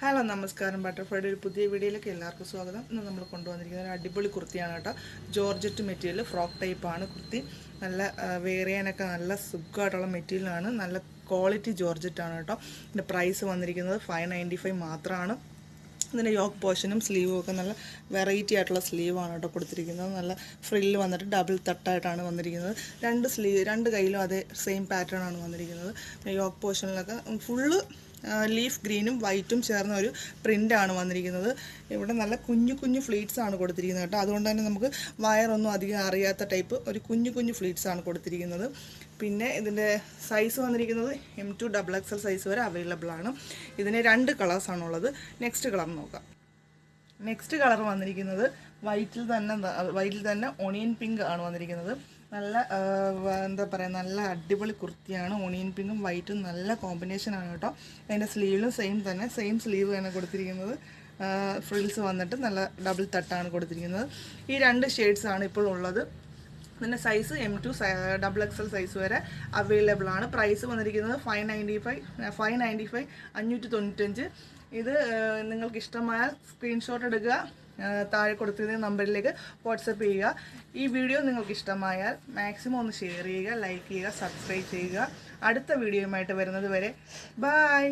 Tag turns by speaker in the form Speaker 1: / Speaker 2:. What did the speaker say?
Speaker 1: Hello നമസ്കാരം. ബട്ടർഫ്ലൈയുടെ ഒരു പുതിയ വീഡിയോയിലേക്ക് എല്ലാവർക്കും സ്വാഗതം. ഇന്ന് നമ്മൾ കൊണ്ടുവന്നിരിക്കുന്നത് ഒരു അടിപൊളി കുർത്തിയാണ് കേട്ടോ. ജോർജറ്റ് മെറ്റീരിയൽ, ഫ്രോക്ക് ടൈപ്പാണ് കുർത്തി. നല്ല വെയർ ചെയ്യാനൊക്കെ നല്ല സുഖമായിട്ടുള്ള മെറ്റീരിയലാണ്. നല്ല ക്വാളിറ്റി ജോർജറ്റാണ് കേട്ടോ. ഇതിൻ്റെ പ്രൈസ് വന്നിരിക്കുന്നത് 595 മാത്രമാണ്. ഇതിൻ്റെ യോക്ക് പോർഷനും സ്ലീവും ഒക്കെ നല്ല വെറൈറ്റി ആയിട്ടുള്ള സ്ലീവാണ് കേട്ടോ കൊടുത്തിരിക്കുന്നത്. നല്ല ഫ്രില്ല് വന്നിട്ട് ഡബിൾ തട്ടായിട്ടാണ് വന്നിരിക്കുന്നത്. രണ്ട് കയ്യിലും അതേ സെയിം പാറ്റേൺ ആണ് വന്നിരിക്കുന്നത്. യോക്ക് പോർഷനിലൊക്കെ ഫുള്ള് ലീഫ് ഗ്രീനും വൈറ്റും ചേർന്ന ഒരു പ്രിൻ്റാണ് വന്നിരിക്കുന്നത്. ഇവിടെ നല്ല കുഞ്ഞു കുഞ്ഞു ഫ്ലീറ്റ്സ് ആണ് കൊടുത്തിരിക്കുന്നത് കേട്ടോ. അതുകൊണ്ട് തന്നെ നമുക്ക് വയറൊന്നും അധികം അറിയാത്ത ടൈപ്പ് ഒരു കുഞ്ഞു ഫ്ലീറ്റ്സ് ആണ് കൊടുത്തിരിക്കുന്നത്. പിന്നെ ഇതിൻ്റെ സൈസ് വന്നിരിക്കുന്നത് M2 XXL സൈസ് വരെ അവൈലബിൾ ആണ്. ഇതിന് 2 കളേഴ്സാണുള്ളത്. നെക്സ്റ്റ് കളർ നോക്കാം. നെക്സ്റ്റ് കളർ വന്നിരിക്കുന്നത് വൈറ്റിൽ തന്നെ ഓണിയൻ പിങ്ക് ആണ് വന്നിരിക്കുന്നത്. നല്ല എന്താ പറയുക, നല്ല അടിപൊളി കുർത്തിയാണ്. ഓണിയൻ പിങ്കും വൈറ്റും നല്ല കോമ്പിനേഷനാണ് കേട്ടോ. അതിൻ്റെ സ്ലീവിലും സെയിം സ്ലീവ് തന്നെ കൊടുത്തിരിക്കുന്നത്. ഫ്രിൽസ് വന്നിട്ട് നല്ല ഡബിൾ തട്ടാണ് കൊടുത്തിരിക്കുന്നത്. ഈ 2 ഷെയ്ഡ്സാണ് ഇപ്പോൾ ഉള്ളത്. ഇതിൻ്റെ സൈസ് M2 XXL സൈസ് വരെ അവൈലബിൾ ആണ്. പ്രൈസ് വന്നിരിക്കുന്നത് 595 595. ഇത് നിങ്ങൾക്ക് ഇഷ്ടമായാൽ സ്ക്രീൻഷോട്ട് എടുക്കുക, താഴെ കൊടുത്തിരുന്ന നമ്പറിലേക്ക് വാട്സപ്പ് ചെയ്യുക. ഈ വീഡിയോ നിങ്ങൾക്ക് ഇഷ്ടമായാൽ മാക്സിമം ഒന്ന് ഷെയർ ചെയ്യുക, ലൈക്ക് ചെയ്യുക, സബ്സ്ക്രൈബ് ചെയ്യുക. അടുത്ത വീഡിയോയുമായിട്ട് വരുന്നത് വരെ ബൈ.